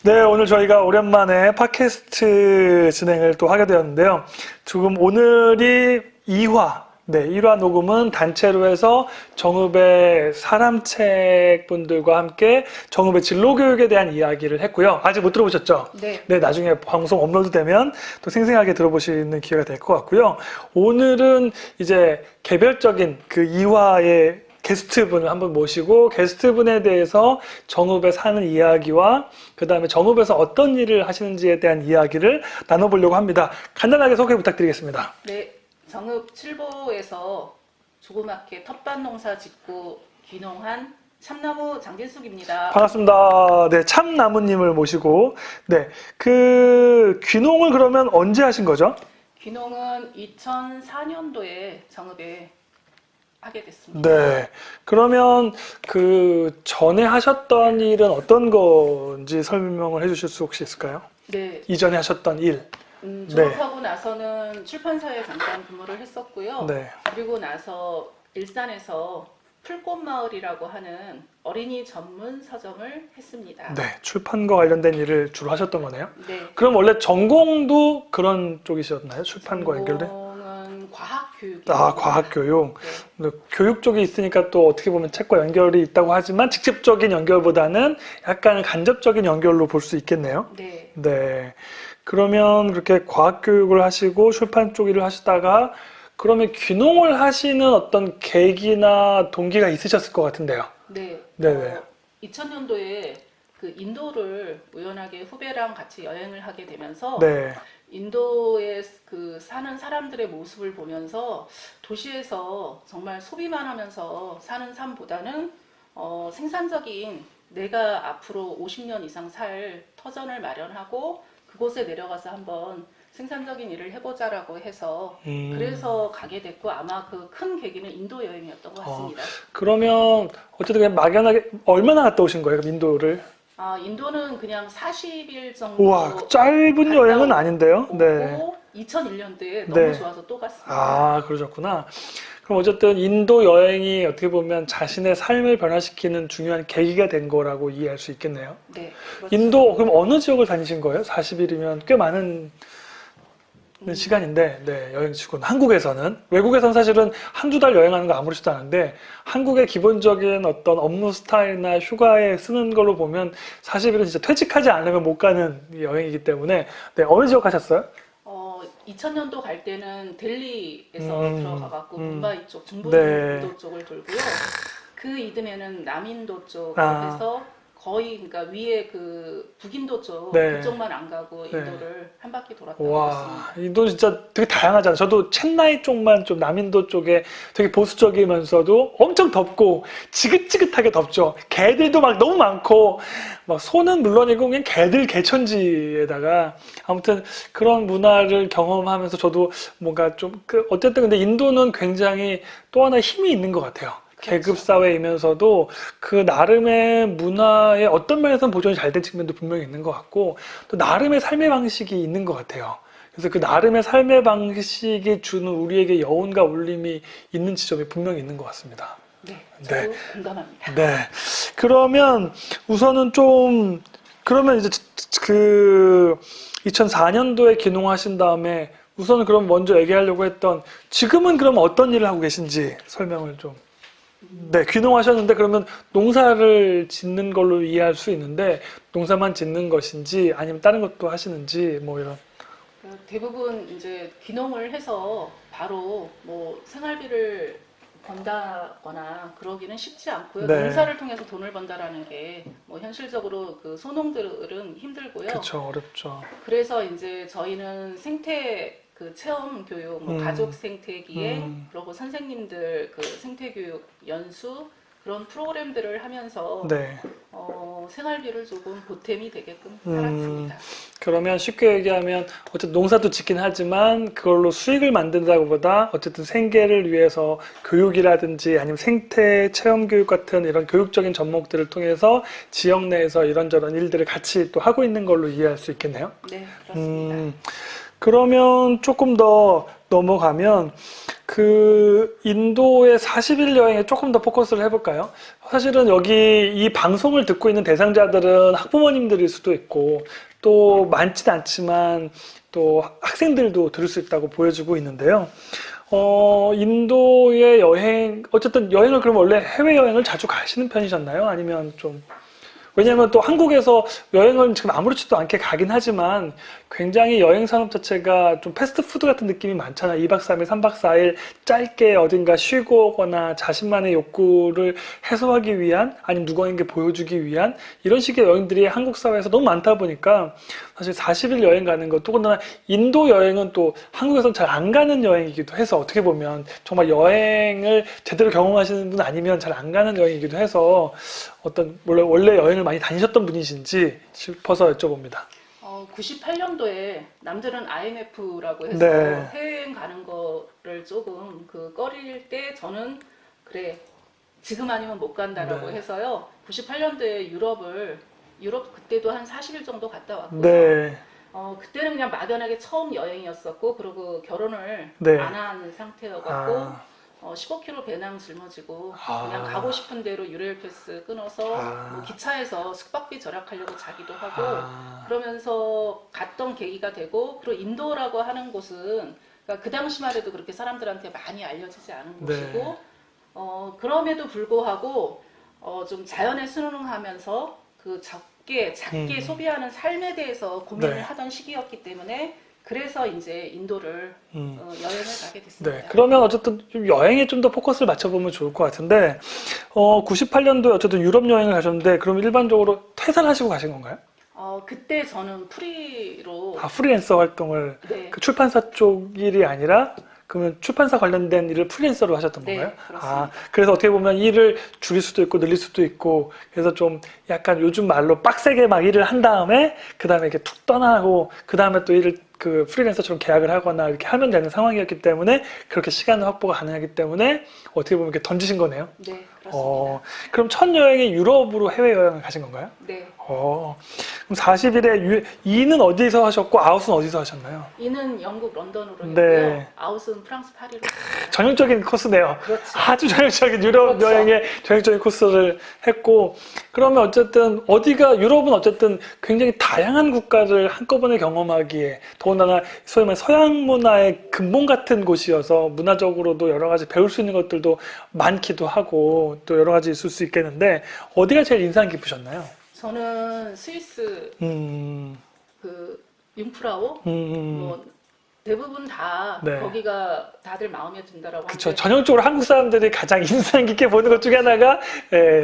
네, 오늘 저희가 오랜만에 팟캐스트 진행을 또 하게 되었는데요. 지금 오늘이 2화, 네, 1화 녹음은 단체로 해서 정읍의 사람책 분들과 함께 정읍의 진로교육에 대한 이야기를 했고요. 아직 못 들어보셨죠? 네. 네, 나중에 방송 업로드 되면 또 생생하게 들어보시는 기회가 될 것 같고요. 오늘은 이제 개별적인 그 2화의 게스트분을 한번 모시고 게스트분에 대해서 정읍에 사는 이야기와 그 다음에 정읍에서 어떤 일을 하시는지에 대한 이야기를 나눠보려고 합니다. 간단하게 소개 부탁드리겠습니다. 네. 정읍 칠보에서 조그맣게 텃밭 농사 짓고 귀농한 참나무 장진숙입니다. 반갑습니다. 네, 참나무님을 모시고 네, 그 귀농을 그러면 언제 하신 거죠? 귀농은 2004년도에 정읍에 하게 됐습니다. 네, 그러면 그 전에 하셨던 일은 어떤 건지 설명을 해주실 수 혹시 있을까요? 네. 이전에 하셨던 일. 졸업하고 나서는 출판사에 잠깐 근무를 했었고요. 네. 그리고 나서 일산에서 풀꽃마을이라고 하는 어린이 전문 서점을 했습니다. 네, 출판과 관련된 일을 주로 하셨던 거네요. 네. 그럼 원래 전공도 그런 쪽이셨나요? 출판과 연결된? 전공은 과학교육. 아, 과학교육. 네. 근데 교육 쪽이 있으니까 또 어떻게 보면 책과 연결이 있다고 하지만 직접적인 연결보다는 약간 간접적인 연결로 볼 수 있겠네요. 네. 네. 그러면 그렇게 과학교육을 하시고 출판 쪽 일을 하시다가 그러면 귀농을 하시는 어떤 계기나 동기가 있으셨을 것 같은데요. 네. 네네. 2000년도에 그 인도를 우연하게 후배랑 같이 여행을 하게 되면서 네. 인도에 그 사는 사람들의 모습을 보면서 도시에서 정말 소비만 하면서 사는 삶보다는 생산적인 내가 앞으로 50년 이상 살 터전을 마련하고 그곳에 내려가서 한번 생산적인 일을 해보자라고 해서 그래서 가게 됐고 아마 그 큰 계기는 인도 여행이었던 것 같습니다. 그러면 어쨌든 그냥 막연하게 얼마나 갔다 오신 거예요? 인도를? 아, 인도는 그냥 40일 정도 우와, 짧은 여행은 아닌데요? 네. 2001년도에 너무 네. 좋아서 또 갔습니다. 아, 그러셨구나. 그럼 어쨌든 인도 여행이 어떻게 보면 자신의 삶을 변화시키는 중요한 계기가 된 거라고 이해할 수 있겠네요. 네, 그렇죠. 인도, 그럼 어느 지역을 다니신 거예요? 40일이면 꽤 많은 시간인데, 네, 여행치고는. 한국에서는. 외국에서는 사실은 한두 달 여행하는 거 아무렇지도 않은데, 한국의 기본적인 어떤 업무 스타일이나 휴가에 쓰는 걸로 보면 40일은 진짜 퇴직하지 않으면 못 가는 여행이기 때문에, 네, 어느 지역 가셨어요? 2000년도 갈 때는 델리에서 들어가갖고 뭄바이 쪽, 중부 네. 인도 쪽을 돌고요. 그 이듬해는 남인도 아. 쪽에서 거의 그러니까 위에 그 북인도 쪽 네. 그쪽만 안 가고 네. 인도를 한 바퀴 돌았던 것 와, 같습니다. 인도 진짜 되게 다양하잖아요. 저도 챈나이 쪽만 좀 남인도 쪽에 되게 보수적이면서도 엄청 덥고 지긋지긋하게 덥죠. 개들도 막 너무 많고 막 소는 물론이고 그냥 개들 개천지에다가 아무튼 그런 문화를 경험하면서 저도 뭔가 좀 어쨌든 근데 인도는 굉장히 또 하나 힘이 있는 것 같아요. 계급 사회이면서도 그 나름의 문화의 어떤 면에서는 보존이 잘 된 측면도 분명히 있는 것 같고 또 나름의 삶의 방식이 있는 것 같아요. 그래서 그 나름의 삶의 방식이 주는 우리에게 여운과 울림이 있는 지점이 분명히 있는 것 같습니다. 네, 저도 공감합니다. 네. 그러면 우선은 좀 그러면 이제 그 2004년도에 귀농하신 다음에 우선은 그럼 먼저 얘기하려고 했던 지금은 그럼 어떤 일을 하고 계신지 설명을 좀. 네, 귀농하셨는데 그러면 농사를 짓는 걸로 이해할 수 있는데 농사만 짓는 것인지 아니면 다른 것도 하시는지 뭐 이런. 대부분 이제 귀농을 해서 바로 뭐 생활비를 번다거나 그러기는 쉽지 않고요. 네. 농사를 통해서 돈을 번다라는 게 뭐 현실적으로 그 소농들은 힘들고요. 그렇죠, 어렵죠. 그래서 이제 저희는 생태 그 체험 교육, 뭐 가족 생태 기행, 그리고 선생님들 그 생태 교육 연수 그런 프로그램들을 하면서 네. 생활비를 조금 보탬이 되게끔 살았습니다. 그러면 쉽게 얘기하면 어쨌든 농사도 짓긴 하지만 그걸로 수익을 만든다고보다 어쨌든 생계를 위해서 교육이라든지 아니면 생태 체험 교육 같은 이런 교육적인 접목들을 통해서 지역 내에서 이런저런 일들을 같이 또 하고 있는 걸로 이해할 수 있겠네요. 네, 그렇습니다. 그러면 조금 더 넘어가면 그 인도의 40일 여행에 조금 더 포커스를 해볼까요? 사실은 여기 이 방송을 듣고 있는 대상자들은 학부모님들일 수도 있고 또 많지는 않지만 또 학생들도 들을 수 있다고 보여주고 있는데요. 인도의 여행, 어쨌든 여행을 그럼 원래 해외여행을 자주 가시는 편이셨나요? 아니면 좀, 왜냐면 또 한국에서 여행을 지금 아무렇지도 않게 가긴 하지만 굉장히 여행 산업 자체가 좀 패스트푸드 같은 느낌이 많잖아요. 2박 3일, 3박 4일 짧게 어딘가 쉬고 오거나 자신만의 욕구를 해소하기 위한 아니면 누구에게 보여주기 위한 이런 식의 여행들이 한국 사회에서 너무 많다 보니까 사실 40일 여행 가는 것, 또 더구나 인도 여행은 또 한국에서는 잘 안 가는 여행이기도 해서 어떻게 보면 정말 여행을 제대로 경험하시는 분 아니면 잘 안 가는 여행이기도 해서 어떤 원래 여행을 많이 다니셨던 분이신지 싶어서 여쭤봅니다. 98년도에 남들은 IMF라고 해서 네. 해외여행 가는 거를 조금 그 꺼릴 때 저는 그래 지금 아니면 못 간다라고 네. 해서요. 98년도에 유럽 그때도 한 40일 정도 갔다 왔고요. 네. 그때는 그냥 막연하게 처음 여행이었었고 그리고 결혼을 네. 안 한 상태여갖고 아, 15kg 배낭 짊어지고 아. 그냥 가고 싶은 대로 유레일 패스 끊어서 아. 뭐 기차에서 숙박비 절약하려고 자기도 하고 아, 그러면서 갔던 계기가 되고 그리고 인도라고 하는 곳은 그러니까 그 당시만 해도 그렇게 사람들한테 많이 알려지지 않은 네. 곳이고 그럼에도 불구하고 좀 자연에 순응하면서 그 작게 소비하는 삶에 대해서 고민을 네. 하던 시기였기 때문에 그래서 이제 인도를 여행을 가게 됐습니다. 네. 그러면 어쨌든 좀 여행에 좀 더 포커스를 맞춰보면 좋을 것 같은데, 98년도에 어쨌든 유럽 여행을 가셨는데, 그럼 일반적으로 퇴사하시고 가신 건가요? 그때 저는 프리로 아, 프리랜서 활동을, 네, 그 출판사 쪽 일이 아니라, 그러면 출판사 관련된 일을 프리랜서로 하셨던 네, 건가요? 그렇습니다. 아, 그래서 어떻게 보면 일을 줄일 수도 있고 늘릴 수도 있고, 그래서 좀 약간 요즘 말로 빡세게 막 일을 한 다음에, 그 다음에 이렇게 툭 떠나고, 그 다음에 또 일을 그 프리랜서처럼 계약을 하거나 이렇게 하면 되는 상황이었기 때문에, 그렇게 시간 확보가 가능하기 때문에, 어떻게 보면 이렇게 던지신 거네요. 네, 그렇습니다. 그럼 첫 여행이 유럽으로 해외여행을 가신 건가요? 네. 그럼 40일에 이는 어디서 하셨고 아웃은 어디서 하셨나요? 이는 영국 런던으로 했고요. 네. 아웃은 프랑스 파리로. 전형적인 코스네요. 그렇죠. 아주 전형적인 유럽 그렇죠. 여행의 전형적인 코스를 했고, 그러면 어쨌든 유럽은 어쨌든 굉장히 다양한 국가를 한꺼번에 경험하기에 더군다나 소위 말해 서양 문화의 근본 같은 곳이어서 문화적으로도 여러 가지 배울 수 있는 것들도 많기도 하고 또 여러 가지 있을 수 있겠는데 어디가 제일 인상 깊으셨나요? 저는 스위스 음, 그 융프라우 음, 뭐 대부분 다 네. 거기가 다들 마음에 든다라고 그쵸. 하는데 전형적으로 한국 사람들이 가장 인상 깊게 보는 것 중에 하나가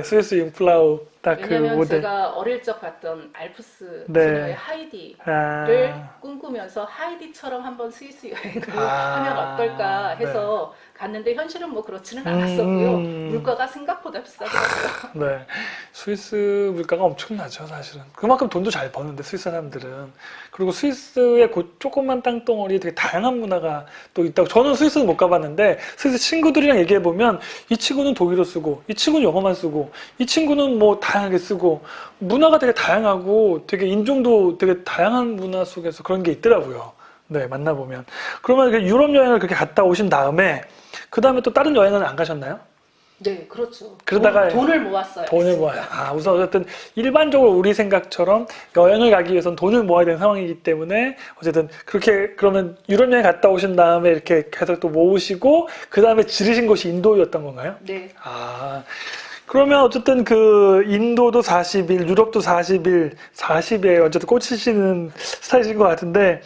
스위스 융플라우 딱 그 왜냐면 모델. 제가 어릴 적 봤던 알프스 네. 소녀의 하이디를 아, 꿈꾸면서 하이디처럼 한번 스위스 여행을 아, 하면 어떨까 해서 갔는데 현실은 뭐 그렇지는 않았었고요. 물가가 생각보다 비싸더라고요. 네. 스위스 물가가 엄청나죠, 사실은. 그만큼 돈도 잘 버는데, 스위스 사람들은. 그리고 스위스의 그 조그만 땅덩어리 되게 다양한 문화가 또 있다고. 저는 스위스는 못 가봤는데, 스위스 친구들이랑 얘기해보면, 이 친구는 독일어 쓰고, 이 친구는 영어만 쓰고, 이 친구는 뭐 다양하게 쓰고, 문화가 되게 다양하고, 되게 인종도 되게 다양한 문화 속에서 그런 게 있더라고요. 네, 만나보면. 그러면 유럽 여행을 그렇게 갔다 오신 다음에, 그 다음에 또 다른 여행은 안 가셨나요? 네, 그렇죠. 그러다가 돈을 모았어요. 돈을 모아요. 우선 어쨌든 일반적으로 우리 생각처럼 여행을 가기 위해서는 돈을 모아야 되는 상황이기 때문에 어쨌든 그렇게 그러면 유럽 여행 갔다 오신 다음에 이렇게 계속 또 모으시고 그 다음에 지르신 곳이 인도였던 건가요? 네. 그러면 어쨌든 그 인도도 40일, 유럽도 40에 어쨌든 꽂히시는 스타일이신 것 같은데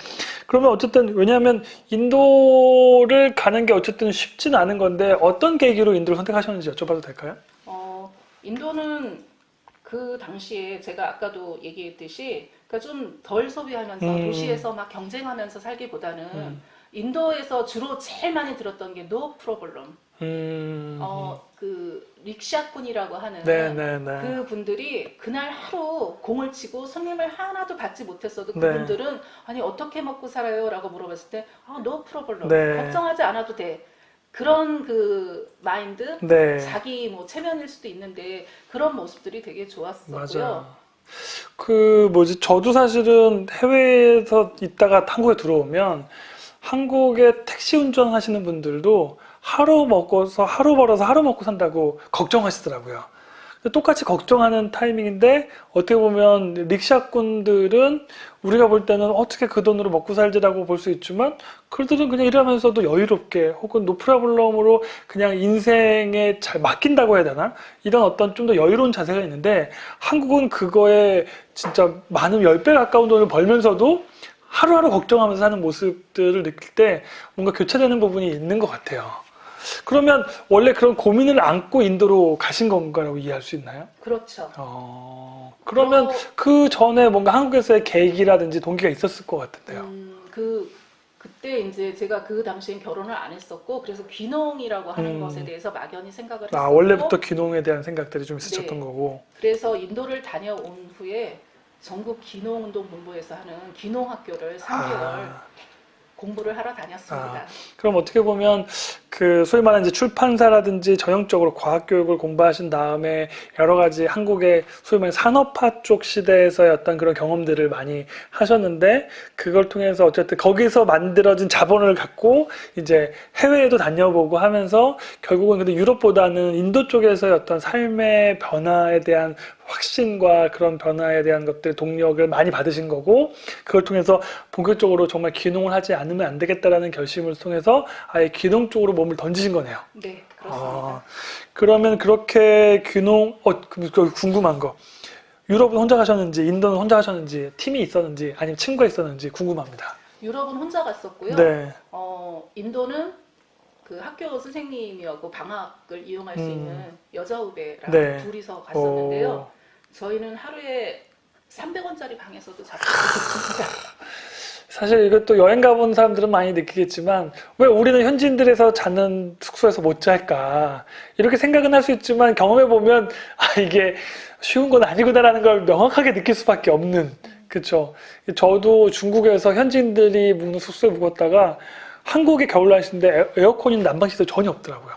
그러면 어쨌든 왜냐하면 인도를 가는 게 어쨌든 쉽진 않은 건데 어떤 계기로 인도를 선택하셨는지 여쭤봐도 될까요? 인도는 그 당시에 제가 아까도 얘기했듯이 그러니까 좀 덜 소비하면서 도시에서 막 경쟁하면서 살기보다는 인도에서 주로 제일 많이 들었던 게 no problem. 그 릭샤꾼이라고 하는 네네네. 그 분들이 그날 하루 공을 치고 손님을 하나도 받지 못했어도 네. 그분들은 아니 어떻게 먹고 살아요? 라고 물어봤을 때 no problem. 네. 걱정하지 않아도 돼. 그런 그 마인드, 네. 자기 뭐 체면일 수도 있는데 그런 모습들이 되게 좋았었고요. 맞아. 저도 사실은 해외에서 있다가 한국에 들어오면 한국의 택시 운전하시는 분들도 하루 먹고서 하루 벌어서 하루 먹고 산다고 걱정하시더라고요. 똑같이 걱정하는 타이밍인데 어떻게 보면 릭샤꾼들은 우리가 볼 때는 어떻게 그 돈으로 먹고 살지라고 볼 수 있지만 그들은 그냥 일하면서도 여유롭게 혹은 노프라블럼으로 그냥 인생에 잘 맡긴다고 해야 되나? 이런 어떤 좀 더 여유로운 자세가 있는데 한국은 그거에 진짜 많은 10배 가까운 돈을 벌면서도 하루하루 걱정하면서 사는 모습들을 느낄 때 뭔가 교차되는 부분이 있는 것 같아요. 그러면 원래 그런 고민을 안고 인도로 가신 건가라고 이해할 수 있나요? 그렇죠. 그러면 어, 그 전에 뭔가 한국에서의 계기라든지 동기가 있었을 것 같은데요. 그때 이제 제가 그 당시엔 결혼을 안 했었고, 그래서 귀농이라고 하는 것에 음, 대해서 막연히 생각을 원래부터 했었고, 귀농에 대한 생각들이 좀 있으셨던 네. 거고. 그래서 인도를 다녀온 후에 전국 귀농운동본부에서 하는 귀농학교를 3개월 아, 공부를 하러 다녔습니다. 그럼 어떻게 보면 그 소위 말하는 이제 출판사라든지 전형적으로 과학교육을 공부하신 다음에 여러 가지 한국의 소위 말하는 산업화 쪽 시대에서의 어떤 그런 경험들을 많이 하셨는데 그걸 통해서 어쨌든 거기서 만들어진 자본을 갖고 이제 해외에도 다녀보고 하면서 결국은 근데 유럽보다는 인도 쪽에서의 어떤 삶의 변화에 대한 확신과 그런 변화에 대한 것들 동력을 많이 받으신 거고 그걸 통해서 본격적으로 정말 귀농을 하지 않으면 안 되겠다라는 결심을 통해서 아예 귀농 쪽으로 몸을 던지신 거네요. 네, 아, 그렇습니다. 그러면 그렇게 귀농, 궁금한 거. 유럽은 혼자 가셨는지, 인도는 혼자 가셨는지, 팀이 있었는지, 아니면 친구가 있었는지 궁금합니다. 유럽은 혼자 갔었고요. 네, 인도는 그 학교 선생님이었고 방학을 이용할 수 있는 음, 여자 후배랑 네, 둘이서 갔었는데요. 어, 저희는 하루에 300원짜리 방에서도 자고 있었습니다. 사실 이것도 여행 가본 사람들은 많이 느끼겠지만, 왜 우리는 현지인들에서 자는 숙소에서 못 잘까? 이렇게 생각은 할 수 있지만, 경험해보면, 이게 쉬운 건 아니구나라는 걸 명확하게 느낄 수밖에 없는, 그쵸? 저도 중국에서 현지인들이 묵는 숙소에 묵었다가, 한국의 겨울날씨인데 에어컨이 난방시설 전혀 없더라고요.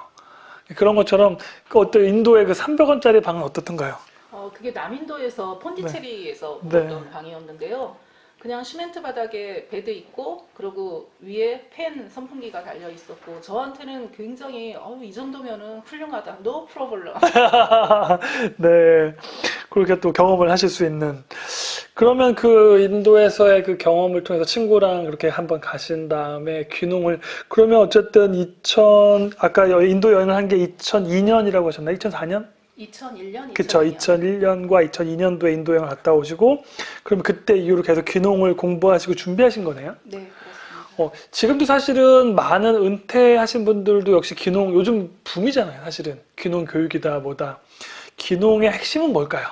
그런 것처럼, 그 어떤 인도의 그 300원짜리 방은 어떻던가요? 그게 남인도에서 네, 폰디체리에서 네. 묵었던 방이었는데요. 그냥 시멘트 바닥에 베드 있고 그리고 위에 팬 선풍기가 달려 있었고 저한테는 굉장히 이 정도면은 훌륭하다. No problem. 네. 그렇게 또 경험을 하실 수 있는. 그러면 그 인도에서의 그 경험을 통해서 친구랑 그렇게 한번 가신 다음에 귀농을, 그러면 어쨌든 아까 인도 여행을 한 게 2002년이라고 하셨나요? 2004년? 2001년, 그쵸. 2002년. 2001년과 2002년도에 인도 여행을 갔다 오시고, 그럼 그때 이후로 계속 귀농을 공부하시고 준비하신 거네요? 네, 그렇습니다. 지금도 사실은 많은 은퇴하신 분들도 역시 귀농, 요즘 붐이잖아요, 사실은. 귀농 교육이다, 뭐다. 귀농의 핵심은 뭘까요?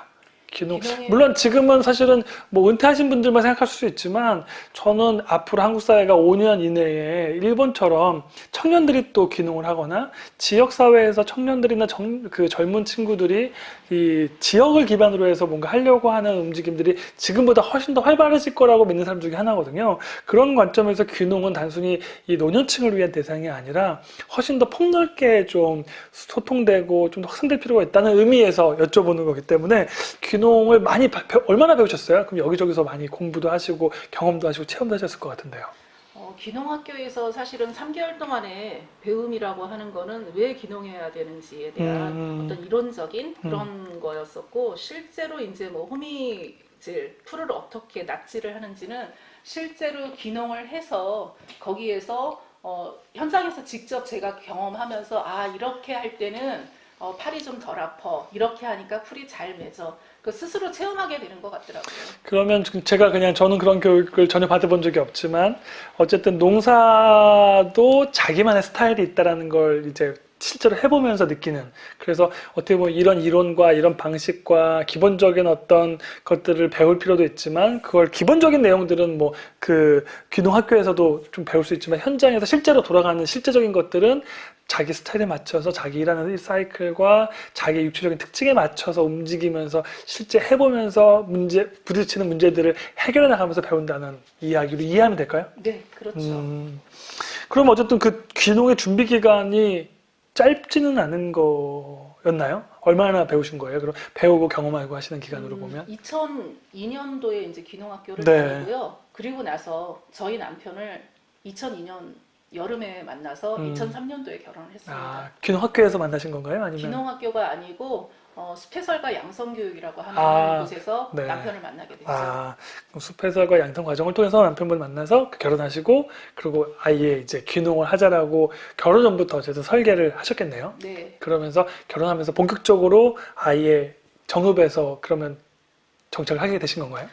귀농. 귀농의 물론 지금은 사실은 뭐 은퇴하신 분들만 생각할 수 있지만 저는 앞으로 한국 사회가 5년 이내에 일본처럼 청년들이 또 귀농을 하거나 지역 사회에서 청년들이나 그 젊은 친구들이 이 지역을 기반으로 해서 뭔가 하려고 하는 움직임들이 지금보다 훨씬 더 활발해질 거라고 믿는 사람 중에 하나거든요. 그런 관점에서 귀농은 단순히 이 노년층을 위한 대상이 아니라 훨씬 더 폭넓게 좀 소통되고 좀 더 확산될 필요가 있다는 의미에서 여쭤보는 거기 때문에 귀농을 많이 얼마나 배우셨어요? 그럼 여기저기서 많이 공부도 하시고 경험도 하시고 체험도 하셨을 것 같은데요. 귀농학교에서 사실은 3개월 동안의 배움이라고 하는 거는 왜 귀농해야 되는지에 대한 음, 어떤 이론적인 음, 그런 거였었고 실제로 이제 뭐 호미질 풀을 어떻게 낫지를 하는지는 실제로 귀농을 해서 거기에서 현장에서 직접 제가 경험하면서 이렇게 할 때는 팔이 좀 덜 아파 이렇게 하니까 풀이 잘 맺어 그 스스로 체험하게 되는 것 같더라고요. 그러면 저는 그런 교육을 전혀 받아본 적이 없지만 어쨌든 농사도 자기만의 스타일이 있다라는 걸 이제 실제로 해보면서 느끼는. 그래서 어떻게 보면 이런 이론과 이런 방식과 기본적인 어떤 것들을 배울 필요도 있지만 그걸 기본적인 내용들은 뭐 그 귀농학교에서도 좀 배울 수 있지만 현장에서 실제로 돌아가는 실제적인 것들은 자기 스타일에 맞춰서 자기 일하는 사이클과 자기 육체적인 특징에 맞춰서 움직이면서 실제 해보면서 부딪히는 문제들을 해결해 나가면서 배운다는 이야기로 이해하면 될까요? 네, 그렇죠. 그럼 어쨌든 그 귀농의 준비 기간이 짧지는 않은 거였나요? 얼마나 배우신 거예요? 그럼 배우고 경험하고 하시는 기간으로 보면? 2002년도에 이제 귀농학교를 네. 다니고요. 그리고 나서 저희 남편을 2002년 여름에 만나서 2003년도에 결혼을 했습니다. 아, 귀농학교에서 만나신 건가요? 아니면? 귀농학교가 아니고 숲해설과 양성교육이라고 하는 아, 곳에서 네. 남편을 만나게 됐죠. 아, 숲해설과 양성 과정을 통해서 남편분 만나서 결혼하시고, 그리고 아예 이제 귀농을 하자라고 결혼 전부터 어쨌든 설계를 하셨겠네요. 네. 그러면서 결혼하면서 본격적으로 아예 정읍에서 그러면 정착을 하게 되신 건가요?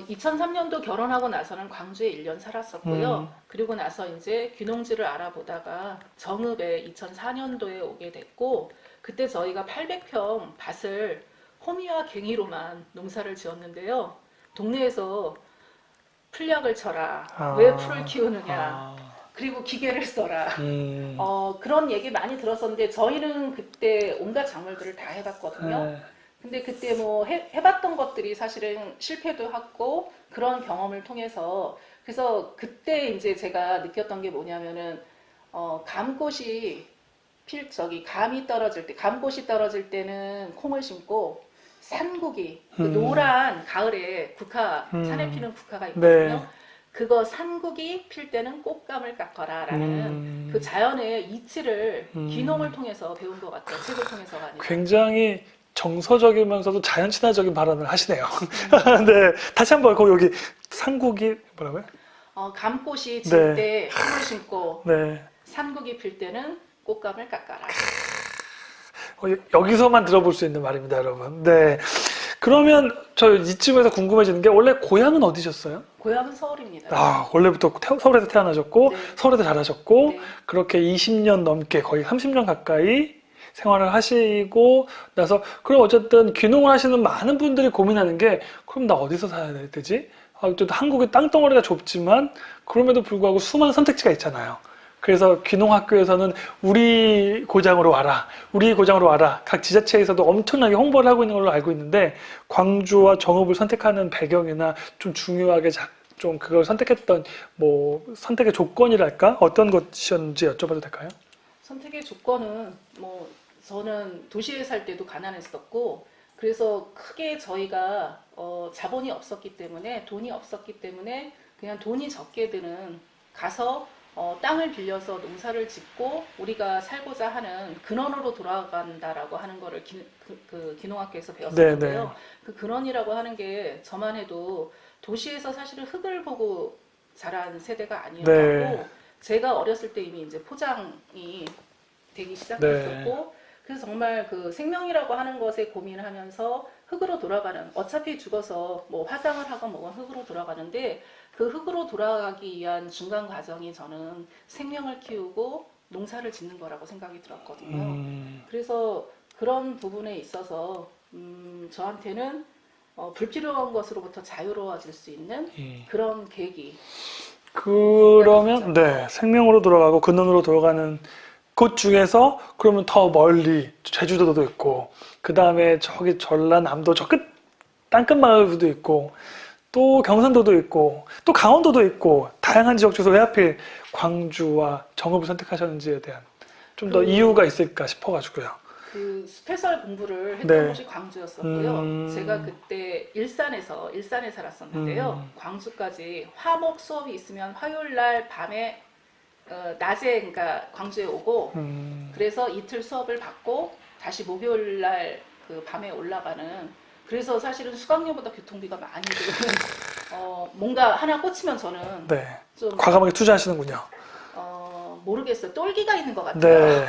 2003년도 결혼하고 나서는 광주에 1년 살았었고요. 그리고 나서 이제 귀농지를 알아보다가 정읍에 2004년도에 오게 됐고, 그때 저희가 800평 밭을 호미와 갱이로만 농사를 지었는데요. 동네에서 풀약을 쳐라. 아, 왜 풀을 키우느냐. 아, 그리고 기계를 써라. 음, 그런 얘기 많이 들었었는데 저희는 그때 온갖 작물들을 다 해봤거든요. 네, 근데 그때 뭐 해봤던 것들이 사실은 실패도 했고 그런 경험을 통해서 그래서 그때 이제 제가 느꼈던 게 뭐냐면은 감꽃이 감이 떨어질 때 감꽃이 떨어질 때는 콩을 심고 산국이 그 노란 가을에 산에 피는 국화가 있거든요. 네. 그거 산국이 필 때는 꽃감을 깎아라라는 그 자연의 이치를 귀농을 통해서 배운 것 같아요. 책을 통해서가 아니라. 굉장히 정서적이면서도 자연 친화적인 발언을 하시네요. 네, 다시 한번 여기 상국이 뭐라고요? 감꽃이 네. 질 때 콩을 심고 네. 산국이 필 때는 꽃감을 깎아라. 여기서만 들어볼 수 있는 말입니다, 여러분. 네. 그러면 저 이쯤에서 궁금해지는 게 원래 고향은 어디셨어요? 고향은 서울입니다. 아, 원래부터 서울에서 태어나셨고 네. 서울에서 자라셨고 네. 그렇게 20년 넘게 거의 30년 가까이 생활을 하시고 나서 그럼 어쨌든 귀농을 하시는 많은 분들이 고민하는 게 그럼 나 어디서 살아야 되지? 어쨌든 한국의 땅덩어리가 좁지만 그럼에도 불구하고 수많은 선택지가 있잖아요. 그래서 귀농학교에서는 우리 고장으로 와라, 우리 고장으로 와라. 각 지자체에서도 엄청나게 홍보를 하고 있는 걸로 알고 있는데 광주와 정읍을 선택하는 배경이나 좀 중요하게 좀 그걸 선택했던 뭐 선택의 조건이랄까 어떤 것이었는지 여쭤봐도 될까요? 선택의 조건은 뭐 저는 도시에 살 때도 가난했었고 그래서 크게 저희가 자본이 없었기 때문에 돈이 없었기 때문에 그냥 돈이 적게 드는 가서 땅을 빌려서 농사를 짓고 우리가 살고자 하는 근원으로 돌아간다라고 하는 거를 귀농학교에서 배웠었는데요. 네, 네. 그 근원이라고 하는 게 저만 해도 도시에서 사실은 흙을 보고 자란 세대가 아니었고 네. 제가 어렸을 때 이미 이제 포장이 되기 시작했었고 그래서 정말 그 생명이라고 하는 것에 고민하면서 흙으로 돌아가는 어차피 죽어서 뭐 화장을 하건 뭐건 흙으로 돌아가는데 그 흙으로 돌아가기 위한 중간 과정이 저는 생명을 키우고 농사를 짓는 거라고 생각이 들었거든요. 그래서 그런 부분에 있어서 저한테는 불필요한 것으로부터 자유로워질 수 있는 그런 계기. 그러면 네 생명으로 돌아가고 근원으로 돌아가는 곳 중에서 그러면 더 멀리 제주도도 있고 그 다음에 저기 전라남도 저 끝 땅끝 마을도 있고 또 경상도도 있고 또 강원도도 있고 다양한 지역 중에서 왜 하필 광주와 정읍을 선택하셨는지에 대한 좀 더 이유가 있을까 싶어가지고요. 그 스페셜 공부를 했던 네. 곳이 광주였었고요. 제가 그때 일산에 살았었는데요. 광주까지 화목 수업이 있으면 화요일 날 밤에 낮에 그러니까 광주에 오고 그래서 이틀 수업을 받고 다시 목요일 날 그 밤에 올라가는 그래서 사실은 수강료보다 교통비가 많이 드는 뭔가 하나 꽂히면 저는 네. 좀 과감하게 투자하시는군요. 모르겠어요. 똘기가 있는 것 같아요. 네.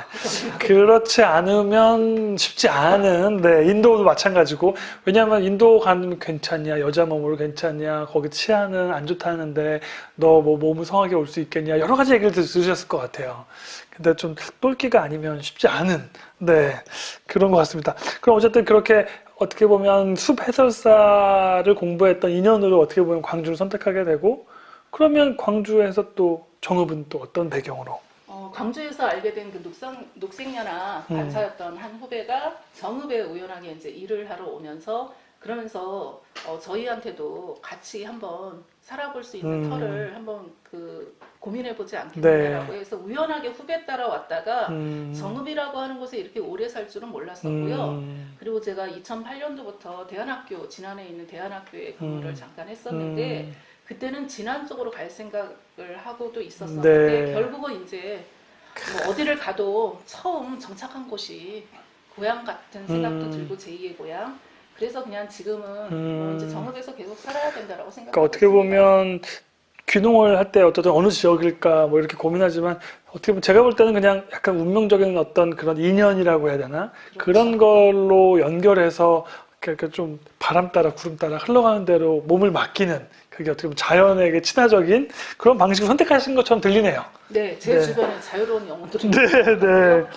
그렇지 않으면 쉽지 않은, 네, 인도도 마찬가지고, 왜냐하면 인도 가면 괜찮냐, 여자 몸으로 괜찮냐, 거기 치아는 안 좋다는데, 너 뭐 몸을 성하게 올 수 있겠냐, 여러 가지 얘기를 들으셨을 것 같아요. 근데 좀 똘끼가 아니면 쉽지 않은, 네, 그런 것 같습니다. 그럼 어쨌든 그렇게 어떻게 보면 숲 해설사를 공부했던 인연으로 어떻게 보면 광주를 선택하게 되고, 그러면 광주에서 또 정읍은 또 어떤 배경으로? 광주에서 알게 된 그 녹색연화 반사였던 한 후배가 정읍에 우연하게 이제 일을 하러 오면서 그러면서 저희한테도 같이 한번 살아볼 수 있는 터를 한번 그 고민해보지 않겠느냐라고 해서 우연하게 후배 따라왔다가 정읍이라고 하는 곳에 이렇게 오래 살 줄은 몰랐었고요. 그리고 제가 2008년도부터 지난해 있는 대안학교에 근무를 잠깐 했었는데 그때는 진안 쪽으로 갈 생각을 하고도 있었었는데 네. 결국은 이제 뭐 어디를 가도 처음 정착한 곳이 고향 같은 생각도 들고 제2의 고향. 그래서 그냥 지금은 뭐 이제 정읍에서 계속 살아야 된다라고 그러니까 생각하고 어떻게 있습니다. 보면 귀농을 할 때 어떤 어느 지역일까 뭐 이렇게 고민하지만 어떻게 보면 제가 볼 때는 그냥 약간 운명적인 어떤 그런 인연이라고 해야 되나? 그런 그렇죠. 걸로 연결해서 이렇게 좀 바람 따라 구름 따라 흘러가는 대로 몸을 맡기는 그게 어떻게 보면 자연에게 친화적인 그런 방식을 선택하신 것처럼 들리네요. 네, 제 네. 주변에 자유로운 영혼들이 네, 네. 있고요.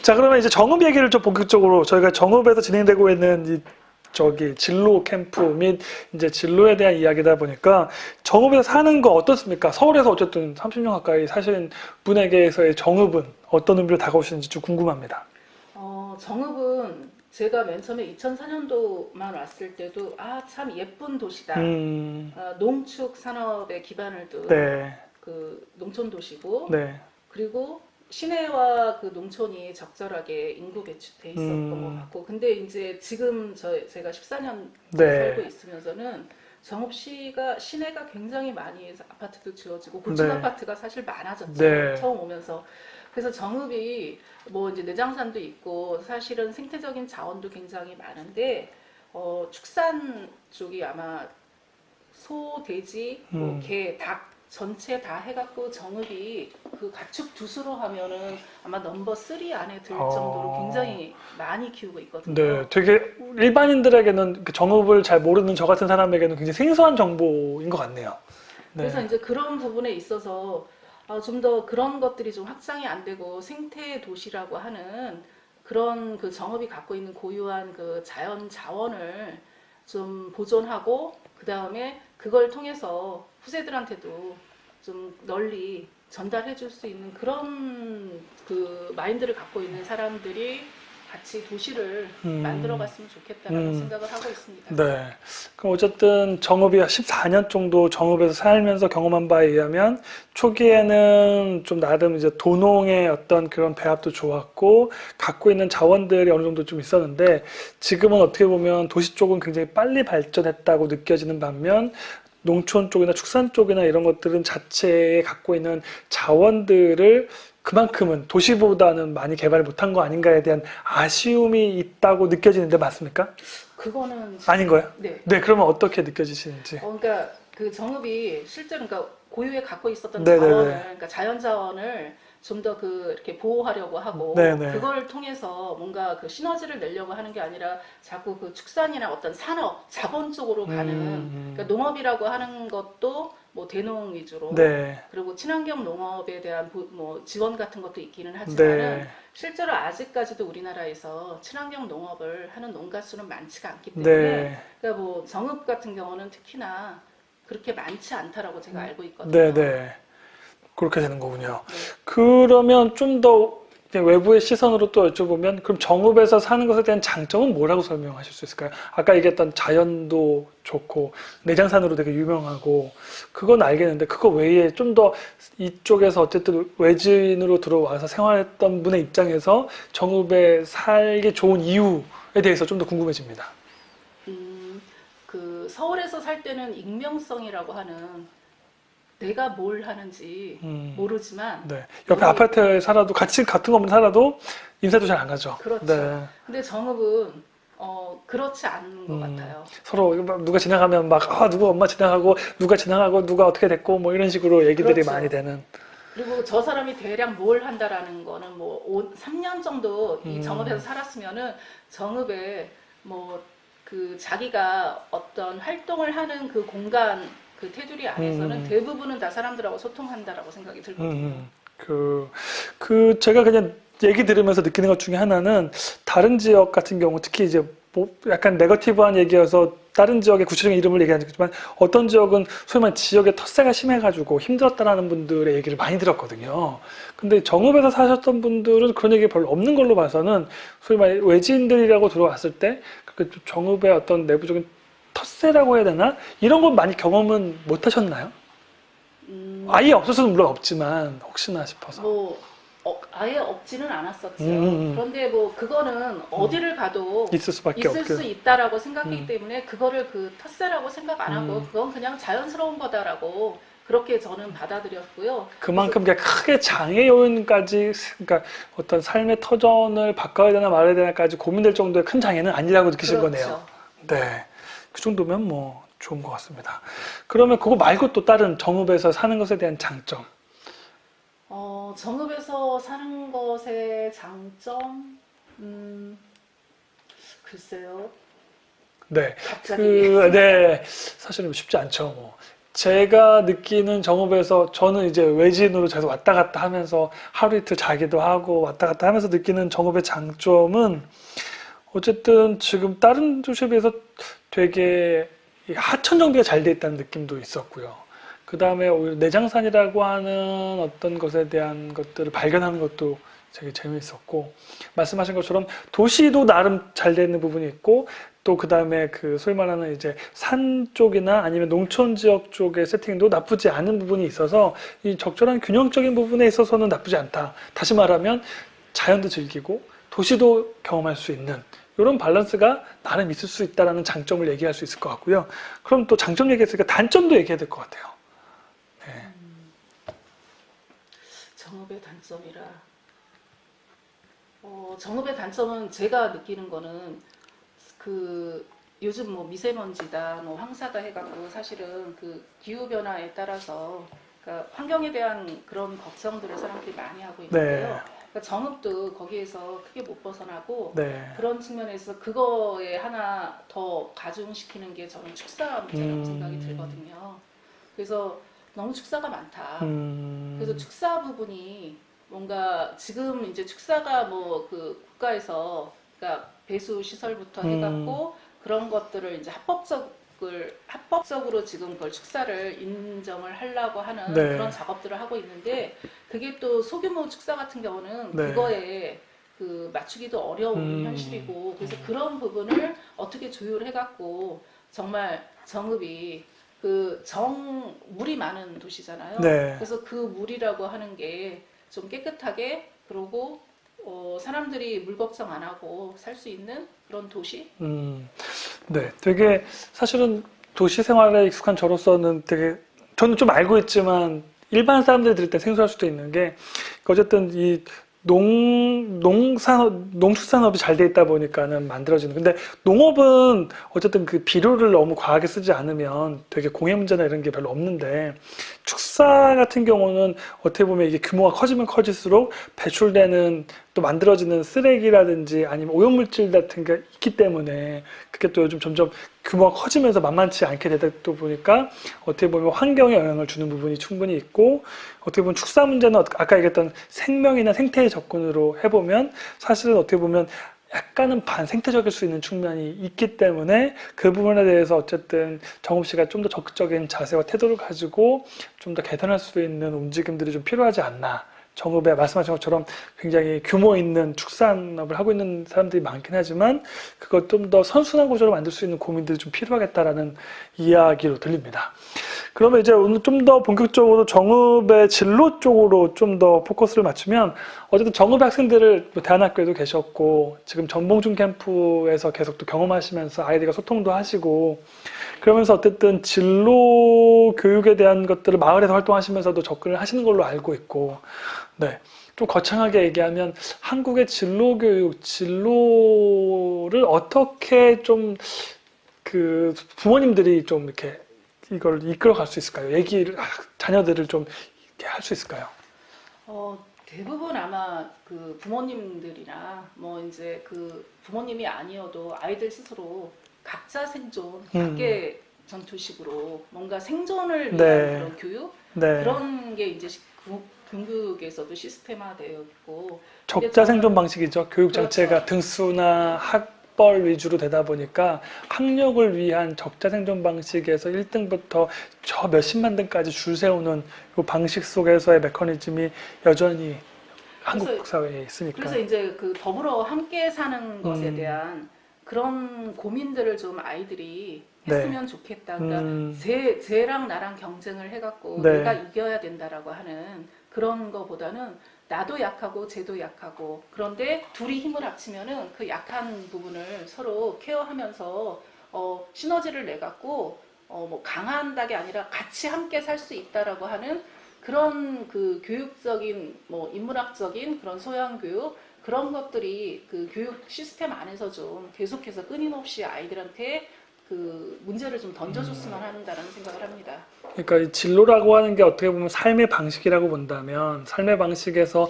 자, 그러면 이제 정읍 얘기를 좀 본격적으로 저희가 정읍에서 진행되고 있는 이 저기 진로 캠프 및 이제 진로에 대한 이야기다 보니까 정읍에서 사는 거 어떻습니까? 서울에서 어쨌든 30년 가까이 사신 분에게서의 정읍은 어떤 의미로 다가오시는지 좀 궁금합니다. 정읍은 제가 맨 처음에 2004년도만 왔을 때도 아, 참 예쁜 도시다. 농축 산업에 기반을 둔 네, 그 농촌 도시고 네, 그리고 시내와 그 농촌이 적절하게 인구 배치돼 있었던 것 같고 근데 이제 지금 제가 14년 네. 살고 있으면서는 정읍시가 시내가 굉장히 많이 아파트도 지어지고 고층 네. 아파트가 사실 많아졌죠. 네. 처음 오면서. 그래서 정읍이 뭐 이제 내장산도 있고 사실은 생태적인 자원도 굉장히 많은데 축산 쪽이 아마 소, 돼지, 뭐 개, 닭 전체 다 해갖고 정읍이 그 가축 두수로 하면은 아마 넘버 3 안에 들 정도로 굉장히 많이 키우고 있거든요. 네, 되게 일반인들에게는 그 정읍을 잘 모르는 저 같은 사람에게는 굉장히 생소한 정보인 것 같네요. 네. 그래서 이제 그런 부분에 있어서 좀 더 그런 것들이 좀 확장이 안 되고 생태 도시라고 하는 그런 그 정읍이 갖고 있는 고유한 그 자연 자원을 좀 보존하고 그 다음에 그걸 통해서 후세들한테도 좀 널리 전달해 줄 수 있는 그런 그 마인드를 갖고 있는 사람들이 같이 도시를 만들어 갔으면 좋겠다라는 생각을 하고 있습니다. 네. 그럼 어쨌든 정읍이 14년 정도 정읍에서 살면서 경험한 바에 의하면 초기에는 좀 나름 이제 도농의 어떤 그런 배합도 좋았고 갖고 있는 자원들이 어느 정도 좀 있었는데 지금은 어떻게 보면 도시 쪽은 굉장히 빨리 발전했다고 느껴지는 반면 농촌 쪽이나 축산 쪽이나 이런 것들은 자체에 갖고 있는 자원들을 그만큼은 도시보다는 많이 개발을 못한 거 아닌가에 대한 아쉬움이 있다고 느껴지는데 맞습니까? 그거는 아닌 거예요? 네. 네, 그러면 어떻게 느껴지시는지. 그러니까 그 정읍이 실제로 그러니까 고유에 갖고 있었던 네네네. 자원을 그러니까 자연 자원을 좀 더 그 이렇게 보호하려고 하고 네네. 그걸 통해서 뭔가 그 시너지를 내려고 하는 게 아니라 자꾸 그 축산이나 어떤 산업 자본 쪽으로 가는 그러니까 농업이라고 하는 것도 뭐 대농 위주로 네. 그리고 친환경 농업에 대한 뭐 지원 같은 것도 있기는 하지만은 네. 실제로 아직까지도 우리나라에서 친환경 농업을 하는 농가 수는 많지가 않기 때문에 네. 그러니까 뭐 정읍 같은 경우는 특히나 그렇게 많지 않다라고 제가 알고 있거든요. 네, 네. 그렇게 되는 거군요. 네. 그러면 좀 더 외부의 시선으로 또 여쭤보면 그럼 정읍에서 사는 것에 대한 장점은 뭐라고 설명하실 수 있을까요? 아까 얘기했던 자연도 좋고 내장산으로 되게 유명하고 그건 알겠는데 그거 외에 좀 더 이쪽에서 어쨌든 외지인으로 들어와서 생활했던 분의 입장에서 정읍에 살기 좋은 이유에 대해서 좀 더 궁금해집니다. 그 서울에서 살 때는 익명성이라고 하는 내가 뭘 하는지 모르지만 네. 옆에 아파트에 살아도 같이 같은 건물에 살아도 인사도 잘 안 가죠. 그렇죠. 네. 근데 정읍은 그렇지 않은 것 같아요. 서로 막 누가 지나가면 막 누가 엄마 지나가고 누가 지나가고 누가 어떻게 됐고 뭐 이런 식으로 얘기들이 그렇죠. 많이 되는. 그리고 저 사람이 대략 뭘 한다라는 거는 뭐 3년 정도 이 정읍에서 살았으면은 정읍에 뭐 그 자기가 어떤 활동을 하는 그 공간 그 테두리 안에서는 대부분은 다 사람들하고 소통한다라고 생각이 들거든요. 제가 그냥 얘기 들으면서 느끼는 것 중에 하나는 다른 지역 같은 경우 특히 이제 뭐 약간 네거티브한 얘기여서 다른 지역의 구체적인 이름을 얘기하지 않지만 어떤 지역은 소위 말해 지역의 텃세가 심해가지고 힘들었다라는 분들의 얘기를 많이 들었거든요. 근데 정읍에서 사셨던 분들은 그런 얘기 별로 없는 걸로 봐서는 소위 말해 외지인들이라고 들어왔을 때 그 정읍의 어떤 내부적인 텃세라고 해야 되나? 이런 건 많이 경험은 못 하셨나요? 아예 없어서는 물론 없지만 혹시나 싶어서. 뭐 아예 없지는 않았었죠. 음. 그런데 뭐 그거는 어디를 가도 있을 수밖에 있을 없고. 수 있다라고 생각하기 음. 때문에 그거를 그 텃세라고 생각 안 하고 음. 그건 그냥 자연스러운 거다라고 그렇게 저는 받아들였고요. 그만큼 그냥 크게 장애 요인까지, 그러니까 어떤 삶의 터전을 바꿔야 되나 말아야 되나까지 고민될 정도의 큰 장애는 아니라고 느끼신 거네요. 그렇죠. 네. 그 정도면 뭐 좋은 것 같습니다. 그러면 그거 말고 또 다른 정읍에서 사는 것에 대한 장점. 정읍에서 사는 것의 장점, 글쎄요. 네. 갑자기. 네. 사실은 쉽지 않죠. 뭐. 제가 느끼는 정읍에서 저는 이제 외지인으로 계속 왔다 갔다 하면서 하루 이틀 자기도 하고 왔다 갔다 하면서 느끼는 정읍의 장점은 어쨌든 지금 다른 도시에 비해서 되게 이 하천 정비가 잘 돼 있다는 느낌도 있었고요. 그 다음에 오히려 내장산이라고 하는 어떤 것에 대한 것들을 발견하는 것도 되게 재미있었고, 말씀하신 것처럼 도시도 나름 잘 돼 있는 부분이 있고, 또 그 다음에 그 소위 말하는 이제 산 쪽이나 아니면 농촌 지역 쪽의 세팅도 나쁘지 않은 부분이 있어서 이 적절한 균형적인 부분에 있어서는 나쁘지 않다. 다시 말하면 자연도 즐기고 도시도 경험할 수 있는 이런 밸런스가 나름 있을 수 있다라는 장점을 얘기할 수 있을 것 같고요. 그럼 또 장점 얘기했으니까 단점도 얘기해야 될 것 같아요. 네. 정읍의 단점이라. 정읍의 단점은 제가 느끼는 거는 그 요즘 뭐 미세먼지다, 뭐 황사다 해갖고 사실은 그 기후 변화에 따라서 그러니까 환경에 대한 그런 걱정들을 사람들이 많이 하고 있는데요. 네. 그러니까 정읍도 거기에서 크게 못 벗어나고 네. 그런 측면에서 그거에 하나 더 가중시키는 게 저는 축사 문제라고 생각이 들거든요. 그래서 너무 축사가 많다. 그래서 축사 부분이 뭔가 지금 이제 축사가 뭐 그 국가에서 그러니까 배수 시설부터 해갖고 그런 것들을 이제 합법적으로 지금 그걸 축사를 인정을 하려고 하는 네. 그런 작업들을 하고 있는데 그게 또 소규모 축사 같은 경우는 네. 그거에 그 맞추기도 어려운 현실이고 그래서 그런 부분을 어떻게 조율해갖고 정말 정읍이 그 물이 많은 도시잖아요. 네. 그래서 그 물이라고 하는 게 좀 깨끗하게 그러고 사람들이 물 걱정 안 하고 살 수 있는 그런 도시? 네. 되게 사실은 도시 생활에 익숙한 저로서는 되게 저는 좀 알고 있지만 일반 사람들이 들을 때 생소할 수도 있는 게 어쨌든 이 농축산업이 잘 돼 있다 보니까는 만들어지는. 근데 농업은 어쨌든 그 비료를 너무 과하게 쓰지 않으면 되게 공해 문제나 이런 게 별로 없는데 축사 같은 경우는 어떻게 보면 이게 규모가 커지면 커질수록 배출되는 또 만들어지는 쓰레기라든지 아니면 오염물질 같은 게 있기 때문에 그게 또 요즘 점점 규모가 커지면서 만만치 않게 되다 보니까 어떻게 보면 환경에 영향을 주는 부분이 충분히 있고 어떻게 보면 축사 문제는 아까 얘기했던 생명이나 생태의 접근으로 해보면 사실은 어떻게 보면 약간은 반생태적일 수 있는 측면이 있기 때문에 그 부분에 대해서 어쨌든 정읍 씨가 좀 더 적극적인 자세와 태도를 가지고 좀 더 개선할 수 있는 움직임들이 좀 필요하지 않나. 정읍에 말씀하신 것처럼 굉장히 규모 있는 축산업을 하고 있는 사람들이 많긴 하지만 그걸 좀 더 선순환 구조로 만들 수 있는 고민들이 좀 필요하겠다라는 이야기로 들립니다. 그러면 이제 오늘 좀 더 본격적으로 정읍의 진로 쪽으로 좀 더 포커스를 맞추면 어쨌든 정읍 학생들을 대안학교에도 계셨고 지금 전봉준 캠프에서 계속 또 경험하시면서 아이들과 소통도 하시고 그러면서 어쨌든 진로 교육에 대한 것들을 마을에서 활동하시면서도 접근을 하시는 걸로 알고 있고 네. 좀 거창하게 얘기하면 한국의 진로 교육, 진로를 어떻게 좀 그 부모님들이 좀 이렇게 이걸 이끌어 갈 수 있을까요? 자녀들을 좀 이렇게 할 수 있을까요? 대부분 아마 그 부모님들이나 뭐 이제 그 부모님이 아니어도 아이들 스스로 각자 생존, 각계 전투식으로 뭔가 생존을 위한 네. 그런 교육 네. 그런 게 이제 교육에서도 시스템화되어 있고 적자 생존 방식이죠. 교육 그렇죠. 자체가 등수나 학벌 위주로 되다 보니까 학력을 위한 적자 생존 방식에서 1등부터 저 몇십만 등까지 줄 세우는 이 방식 속에서의 메커니즘이 여전히 한국 사회에 있으니까. 그래서 이제 그 더불어 함께 사는 것에 대한 그런 고민들을 좀 아이들이 했으면 좋겠다. 그러니까 쟤랑 나랑 경쟁을 해갖고 네. 내가 이겨야 된다라고 하는 그런 거보다는 나도 약하고 쟤도 약하고 그런데 둘이 힘을 합치면은 그 약한 부분을 서로 케어하면서 시너지를 내 갖고 뭐 강한다게 아니라 같이 함께 살 수 있다라고 하는 그런 그 교육적인 뭐 인문학적인 그런 소양 교육 그런 것들이 그 교육 시스템 안에서 좀 계속해서 끊임없이 아이들한테 그 문제를 좀 던져줬으면 한다라는 생각을 합니다. 그러니까 이 진로라고 하는 게 어떻게 보면 삶의 방식이라고 본다면 삶의 방식에서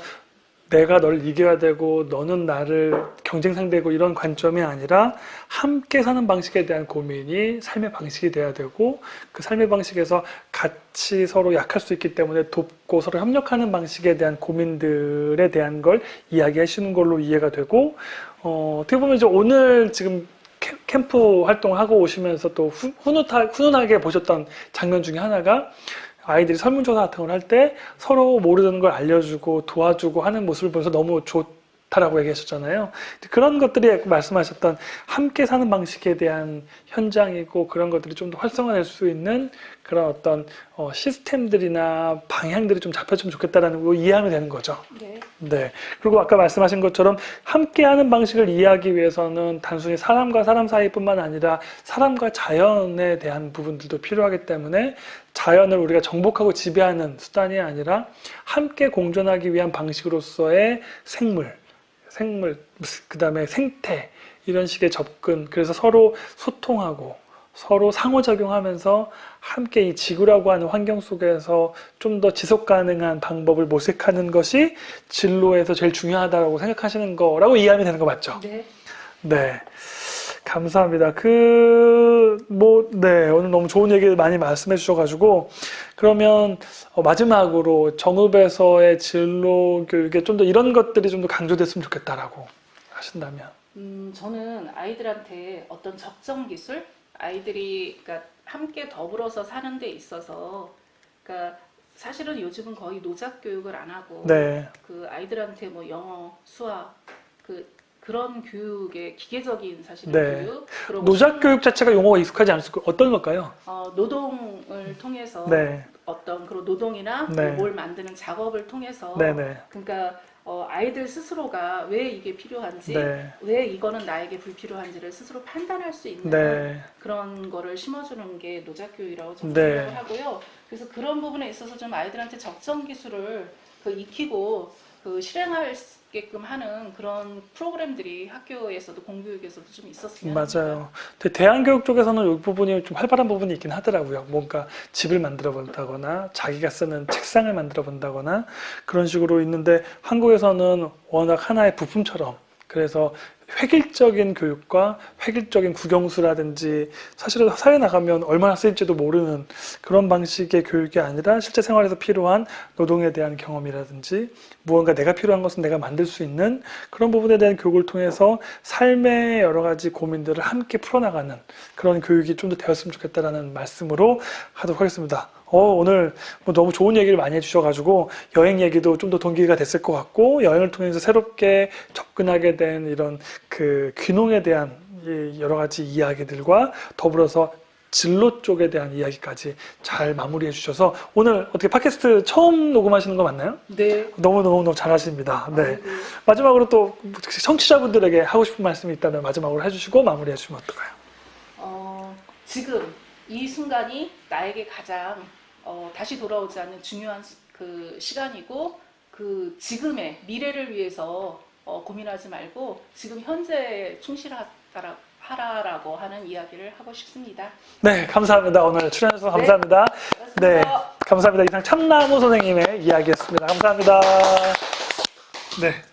내가 널 이겨야 되고 너는 나를 경쟁 상대고 이런 관점이 아니라 함께 사는 방식에 대한 고민이 삶의 방식이 돼야 되고 그 삶의 방식에서 같이 서로 약할 수 있기 때문에 돕고 서로 협력하는 방식에 대한 고민들에 대한 걸 이야기하시는 걸로 이해가 되고 어떻게 보면 이제 오늘 지금 캠프 활동을 하고 오시면서 또 훈훈하게 보셨던 장면 중에 하나가 아이들이 설문조사 같은 걸 할 때 서로 모르는 걸 알려주고 도와주고 하는 모습을 보면서 너무 좋다라고 얘기하셨잖아요. 그런 것들이 말씀하셨던 함께 사는 방식에 대한 현장이고 그런 것들이 좀 더 활성화될 수 있는 그런 어떤 시스템들이나 방향들이 좀 잡혔으면 좋겠다라는 거 이해하면 되는 거죠. 네. 네. 그리고 아까 말씀하신 것처럼 함께하는 방식을 이해하기 위해서는 단순히 사람과 사람 사이뿐만 아니라 사람과 자연에 대한 부분들도 필요하기 때문에 자연을 우리가 정복하고 지배하는 수단이 아니라 함께 공존하기 위한 방식으로서의 생물, 그 다음에 생태, 이런 식의 접근, 그래서 서로 소통하고 서로 상호작용하면서 함께 이 지구라고 하는 환경 속에서 좀 더 지속 가능한 방법을 모색하는 것이 진로에서 제일 중요하다고 생각하시는 거라고 이해하면 되는 거 맞죠? 네. 네. 감사합니다. 네. 오늘 너무 좋은 얘기 많이 말씀해 주셔가지고, 그러면 마지막으로 정읍에서의 진로 교육에 좀 더 이런 것들이 좀 더 강조됐으면 좋겠다라고 하신다면. 저는 아이들한테 어떤 적정 기술, 아이들이 그러니까 함께 더불어서 사는 데 있어서, 그러니까 사실은 요즘은 거의 노작 교육을 안 하고, 네. 그 아이들한테 뭐 영어, 수학, 그런 교육의 기계적인 사실은 네. 교육, 그리고 노작 교육 자체가 용어가 익숙하지 않을 수 있고 어떤 걸까요? 노동을 통해서 네. 어떤 그런 노동이나 네. 뭘 만드는 작업을 통해서 네네. 그러니까 아이들 스스로가 왜 이게 필요한지, 네. 왜 이거는 나에게 불필요한지를 스스로 판단할 수 있는 네. 그런 거를 심어주는 게 노작교육이라고 저는 네. 생각을 하고요. 그래서 그런 부분에 있어서 좀 아이들한테 적정 기술을 익히고 실행하게끔 하는 그런 프로그램들이 학교에서도 공교육에서도 좀 있었으면 맞아요. 합니다. 근데 대안교육 쪽에서는 이 부분이 좀 활발한 부분이 있긴 하더라고요. 뭔가 집을 만들어 본다거나 자기가 쓰는 책상을 만들어 본다거나 그런 식으로 있는데 한국에서는 워낙 하나의 부품처럼 그래서 획일적인 교육과 획일적인 국영수라든지 사실은 사회 나가면 얼마나 쓰일지도 모르는 그런 방식의 교육이 아니라 실제 생활에서 필요한 노동에 대한 경험이라든지 무언가 내가 필요한 것은 내가 만들 수 있는 그런 부분에 대한 교육을 통해서 삶의 여러 가지 고민들을 함께 풀어나가는 그런 교육이 좀 더 되었으면 좋겠다라는 말씀으로 하도록 하겠습니다. 오늘 너무 좋은 얘기를 많이 해주셔가지고 여행 얘기도 좀 더 동기가 됐을 것 같고 여행을 통해서 새롭게 접근하게 된 이런 그 귀농에 대한 여러 가지 이야기들과 더불어서 진로 쪽에 대한 이야기까지 잘 마무리해 주셔서 오늘 어떻게 팟캐스트 처음 녹음하시는 거 맞나요? 네. 너무 잘하십니다. 네. 아이고. 마지막으로 또 청취자분들에게 하고 싶은 말씀이 있다면 마지막으로 해주시고 마무리해 주시면 어떨까요? 지금 이 순간이 나에게 가장 다시 돌아오지 않는 중요한 그 시간이고 그 지금의 미래를 위해서 고민하지 말고 지금 현재에 충실하라고 하는 이야기를 하고 싶습니다. 네, 감사합니다. 오늘 출연해주셔서 네. 감사합니다. 네, 고맙습니다. 감사합니다. 이상 참나무 선생님의 이야기였습니다. 감사합니다. 네.